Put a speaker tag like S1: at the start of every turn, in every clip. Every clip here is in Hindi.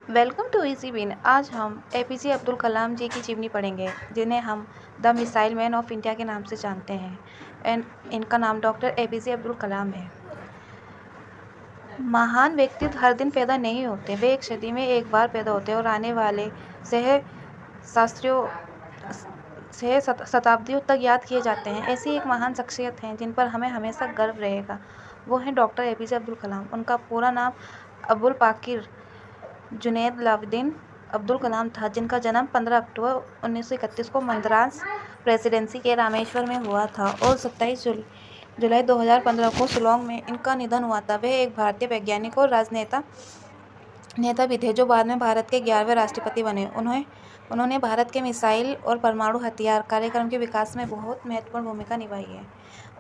S1: Welcome to easy win. आज हम एपीजे अब्दुल कलाम जी की जीवनी पढ़ेंगे, जिन्हें हम the missile man of India के नाम से जानते हैं। एंड इनका नाम डॉक्टर एपीजे अब्दुल कलाम है। महान व्यक्तित्व हर दिन पैदा नहीं होते, वे एक सदी में एक बार पैदा होते हैं और आने वाले सहस्त्रियों शताब्दियों तक याद किए जाते हैं। ऐसी एक महान शख्सियत हैं जिन पर हमें हमेशा गर्व रहेगा। वो हैं डॉक्टर एपीजे अब्दुल कलाम। उनका पूरा नाम अबुल पाकिर जुनैद लाउद्दीन अब्दुल कलाम था, जिनका जन्म 15 अक्टूबर 1931 को मद्रास प्रेसिडेंसी के रामेश्वर में हुआ था और 27 जुलाई 2015 को शिलांग में इनका निधन हुआ था। वे एक भारतीय वैज्ञानिक और राजनेता भी थे, जो बाद में भारत के 11वें राष्ट्रपति बने। उन्होंने भारत के मिसाइल और परमाणु हथियार कार्यक्रम के विकास में बहुत महत्वपूर्ण भूमिका निभाई है।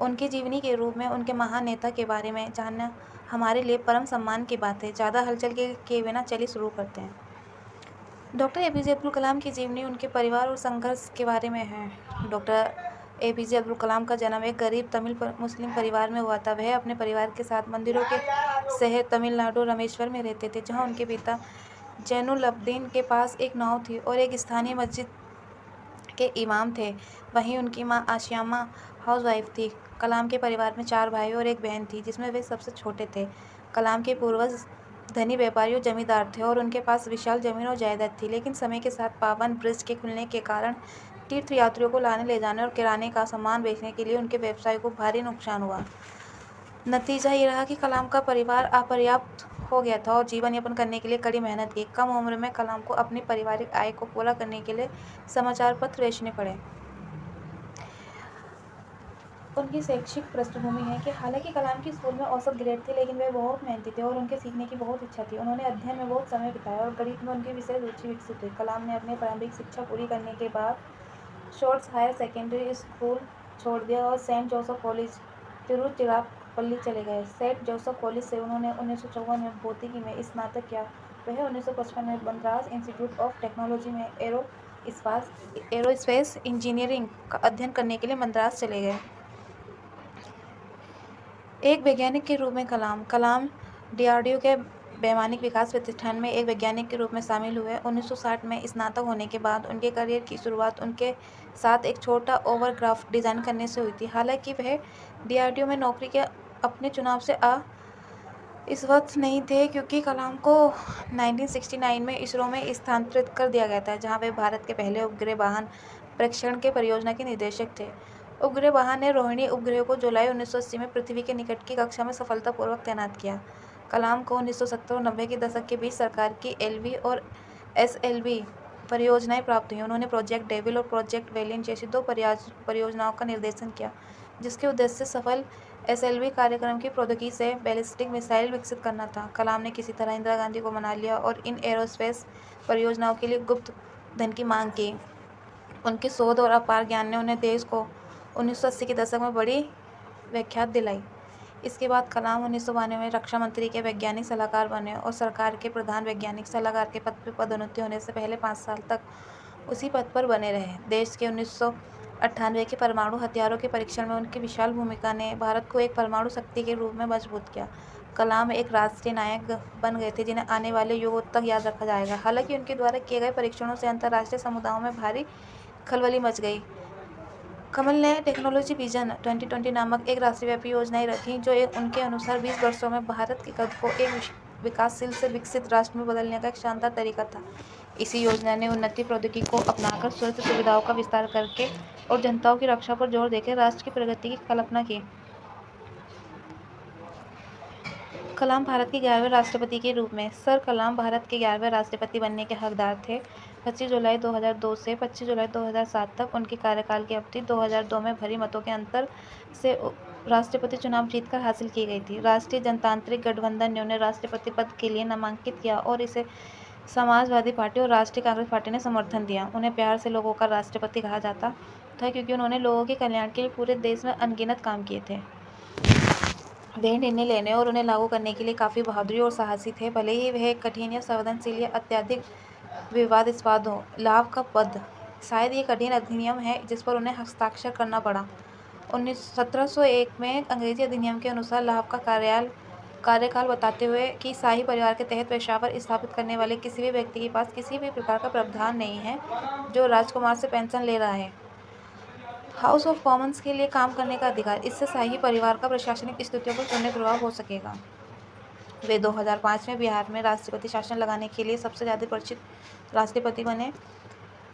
S1: उनकी जीवनी के रूप में उनके महान नेता के बारे में जानना हमारे लिए परम सम्मान की बात है। ज़्यादा हलचल के बिना चलिए शुरू करते हैं। डॉक्टर एपीजे अब्दुल कलाम की जीवनी उनके परिवार और संघर्ष के बारे में है। डॉक्टर एपीजे अब्दुल कलाम का जन्म एक गरीब तमिल मुस्लिम परिवार में हुआ था। वह अपने परिवार के साथ मंदिरों के शहर तमिलनाडु रामेश्वर में रहते थे, जहां उनके पिता जैनुलब्दीन के पास एक नाव थी और एक स्थानीय मस्जिद के इमाम थे। वहीं उनकी मां आशियामा हाउसवाइफ थी। कलाम के परिवार में 4 भाई और एक बहन थी, जिसमें वे सबसे छोटे थे। कलाम के पूर्वज धनी व्यापारी और जमींदार थे और उनके पास विशाल जमीन और जायदाद थी। लेकिन समय के साथ पावन ब्रिज के खुलने के कारण तीर्थयात्रियों को लाने ले जाने और किराने का सामान बेचने के लिए उनके व्यवसाय को भारी नुकसान हुआ। नतीजा ये रहा कि कलाम का परिवार अपर्याप्त हो गया था और जीवन यापन करने के लिए कड़ी मेहनत की। कम उम्र में कलाम को अपनी पारिवारिक आय को पूरा करने के लिए समाचार पत्र बेचने पड़े। उनकी शैक्षिक पृष्ठभूमि है कि हालांकि कलाम की स्कूल में औसत ग्रेड थे, लेकिन वे बहुत मेहनती थे और उनके सीखने की बहुत इच्छा थी। उन्होंने अध्ययन में बहुत समय बिताया और गणित में उनकी विशेष रुचि विकसित हुई। कलाम ने अपनी प्रारंभिक शिक्षा पूरी करने के बाद शॉर्ट्स हायर सेकेंडरी स्कूल छोड़ दिया और सेंट जोसेफ कॉलेज तिरुचिरापल्ली चले गए। सेंट जोसेफ कॉलेज से उन्होंने 1954 में भौतिकी में स्नातक किया। वह 1955 में मद्रास इंस्टीट्यूट ऑफ टेक्नोलॉजी में एरोस्पेस इंजीनियरिंग का अध्ययन करने के लिए मद्रास चले गए। एक वैज्ञानिक के रूप में कलाम डीआरडीओ के वैमानिक विकास प्रतिष्ठान में एक वैज्ञानिक के रूप में शामिल हुए। 1960 में स्नातक होने के बाद उनके करियर की शुरुआत उनके साथ एक छोटा ओवरक्राफ्ट डिज़ाइन करने से हुई थी। हालांकि वह डीआरडीओ में नौकरी के अपने चुनाव से इस वक्त नहीं थे, क्योंकि कलाम को 1969 में इसरो में स्थानांतरित कर दिया गया था, जहां वे भारत के पहले उपग्रह वाहन परीक्षण के परियोजना के निदेशक थे। उपग्रह वाहन ने रोहिणी उपग्रह को जुलाई 1980 में पृथ्वी के निकट की कक्षा में सफलतापूर्वक तैनात किया। कलाम को 1970 और 90 के दशक के बीच सरकार की एलवी और एसएलवी परियोजनाएं प्राप्त हुई। उन्होंने प्रोजेक्ट डेविल और प्रोजेक्ट वेलियंट जैसी 2 परियोजनाओं का निर्देशन किया, जिसके उद्देश्य सफल एसएलवी कार्यक्रम की प्रौद्योगिकी से बैलिस्टिक मिसाइल विकसित करना था। कलाम ने किसी तरह इंदिरा गांधी को मना लिया और इन एरोस्पेस परियोजनाओं के लिए गुप्त धन की मांग की। उनके शोध और अपार ज्ञान ने उन्हें देश को 1980 के दशक में बड़ी व्याख्यात दिलाई। इसके बाद कलाम 1992 में रक्षा मंत्री के वैज्ञानिक सलाहकार बने और सरकार के प्रधान वैज्ञानिक सलाहकार के पद पर पदोन्नति होने से पहले 5 साल तक उसी पद पर बने रहे। देश के 1998 के परमाणु हथियारों के परीक्षण में उनकी विशाल भूमिका ने भारत को एक परमाणु शक्ति के रूप में मजबूत किया। कलाम एक राष्ट्रीय नायक बन गए थे, जिन्हें आने वाले युगों तक याद रखा जाएगा। हालांकि उनके द्वारा किए गए परीक्षणों से अंतर्राष्ट्रीय समुदायों में भारी खलबली मच गई। कमल ने टेक्नोलॉजी विजन 2020 नामक एक राष्ट्रव्यापी योजनाएं रखी, जो उनके अनुसार 20 वर्षों में भारत के कद को एक विकासशील से विकसित राष्ट्र में बदलने का एक शानदार तरीका था। इसी योजना ने उन्नति प्रौद्योगिकी को अपनाकर स्वास्थ्य सुविधाओं का विस्तार करके और जनताओं की रक्षा पर जोर देकर राष्ट्र की प्रगति की कल्पना की। कलाम भारत के 11वें राष्ट्रपति के रूप में सर कलाम भारत के 11वें राष्ट्रपति बनने के हकदार थे। 25 जुलाई 2002 से 25 जुलाई 2007 तक उनके कार्यकाल की अवधि 2002 में भारी मतों के अंतर से राष्ट्रपति चुनाव जीतकर हासिल की गई थी। राष्ट्रीय जनतांत्रिक गठबंधन ने उन्हें राष्ट्रपति पद के लिए नामांकित किया और इसे समाजवादी पार्टी और राष्ट्रीय कांग्रेस पार्टी ने समर्थन दिया। उन्हें प्यार से लोगों का राष्ट्रपति कहा जाता था, क्योंकि उन्होंने लोगों के कल्याण के लिए पूरे देश में अनगिनत काम किए थे। वे निर्णय लेने और उन्हें लागू करने के लिए काफ़ी बहादुर और साहसी थे, भले ही वह कठिन या संवेदनशील या अत्यधिक विवादास्पद हो। लाभ का पद शायद ये कठिन अधिनियम है जिस पर उन्हें हस्ताक्षर करना पड़ा। 1701 में अंग्रेजी अधिनियम के अनुसार लाभ का कार्यालय कार्यकाल बताते हुए कि शाही परिवार के तहत पेशावर स्थापित करने वाले किसी भी व्यक्ति के पास किसी भी प्रकार का प्रावधान नहीं है जो राजकुमार से पेंशन ले रहा है। हाउस ऑफ कॉमन्स के लिए काम करने का अधिकार, इससे शाही परिवार का प्रशासनिक स्थितियों पर शून्य प्रभाव हो सकेगा। वे 2005 में बिहार में राष्ट्रपति शासन लगाने के लिए सबसे ज़्यादा परिचित राष्ट्रपति बने,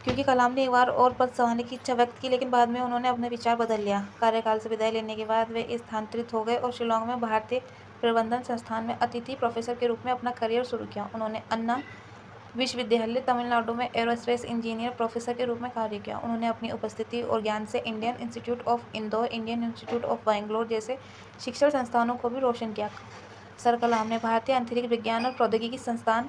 S1: क्योंकि कलाम ने एक बार और पद संभालने की इच्छा व्यक्त की, लेकिन बाद में उन्होंने अपने विचार बदल लिया। कार्यकाल से विदाई लेने के बाद वे स्थानांतरित हो गए और शिलांग में भारतीय प्रबंधन संस्थान में अतिथि प्रोफेसर के रूप में अपना करियर शुरू किया। उन्होंने अन्ना विश्वविद्यालय तमिलनाडु में एरोस्पेस इंजीनियर प्रोफेसर के रूप में कार्य किया। उन्होंने अपनी उपस्थिति और ज्ञान से Indian institute of Indore, Indian institute of Bangalore जैसे शिक्षण संस्थानों को भी रोशन किया। सर कलाम ने भारतीय अंतरिक्ष विज्ञान और प्रौद्योगिकी संस्थान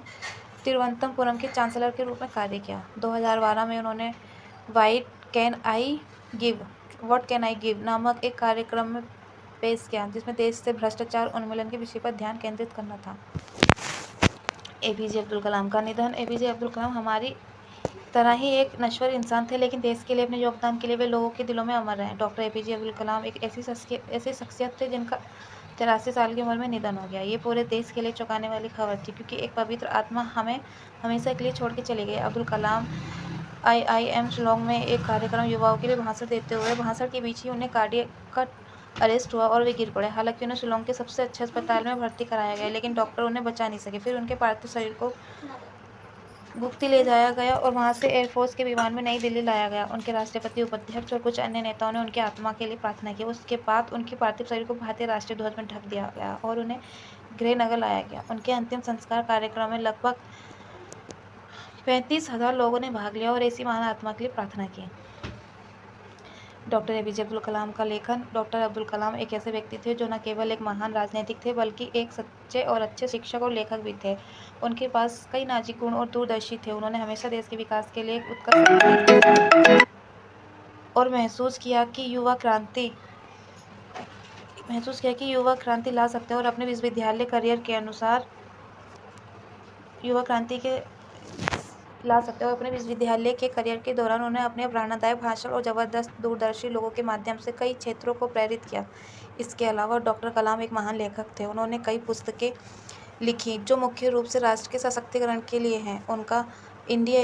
S1: तिरुवनंतपुरम के चांसलर के रूप में कार्य किया। 2012 में उन्होंने व्हाट कैन आई गिव नामक एक कार्यक्रम में पेश किया, जिसमें देश से भ्रष्टाचार उन्मूलन के विषय पर ध्यान केंद्रित करना था। एपीजे अब्दुल कलाम का निधन। एपीजे अब्दुल कलाम हमारी तरह ही एक नश्वर इंसान थे, लेकिन देश के लिए अपने योगदान के लिए वे लोगों के दिलों में अमर रहे। डॉक्टर एपीजे अब्दुल कलाम एक ऐसी शख्सियत थे जिनका 83 साल की उम्र में निधन हो गया। ये पूरे देश के लिए चौंकाने वाली खबर थी, क्योंकि एक पवित्र आत्मा हमें हमेशा के लिए छोड़ के चले गए। अब्दुल कलाम IIM शिलांग में एक कार्यक्रम युवाओं के लिए भाषण देते हुए भाषण के बीच ही उन्हें कार्डियक अरेस्ट हुआ और वे गिर पड़े। हालांकि उन्हें शिलांग के सबसे अच्छे अस्पताल में भर्ती कराया गया, लेकिन डॉक्टर उन्हें बचा नहीं सके। फिर उनके पार्थिव शरीर को गुप्ती ले जाया गया और वहां से एयरफोर्स के विमान में नई दिल्ली लाया गया। उनके राष्ट्रपति, उपाध्यक्ष और कुछ अन्य नेताओं ने उनकी आत्मा के लिए प्रार्थना की। उसके बाद उनके पार्थिव शरीर को भारतीय राष्ट्रीय ध्वज में ढक दिया गया और उन्हें गृहनगर लाया गया। उनके अंतिम संस्कार कार्यक्रम में लगभग 35,000 लोगों ने भाग लिया और ऐसी महान आत्मा के लिए प्रार्थना की। डॉक्टर एपीजे अब्दुल कलाम का लेखन। डॉक्टर अब्दुल कलाम एक ऐसे व्यक्ति थे जो न केवल एक महान राजनीतिक थे, बल्कि एक सच्चे और अच्छे शिक्षक और लेखक भी थे। उनके पास कई नाजुक गुण और दूरदर्शी थे। उन्होंने हमेशा देश के विकास के लिए एक उत्कर्ष और महसूस किया कि युवा क्रांति ला सकते हैं और अपने विश्वविद्यालय करियर के अनुसार अपने विश्वविद्यालय के करियर के दौरान उन्हें अपने प्रेरणादायक भाषण और जबरदस्त दूरदर्शी लोगों के माध्यम से कई क्षेत्रों को प्रेरित किया। इसके अलावा डॉक्टर कलाम एक महान लेखक थे। उन्होंने कई पुस्तकें लिखी जो मुख्य रूप से राष्ट्र के सशक्तिकरण के लिए हैं। उनका इंडिया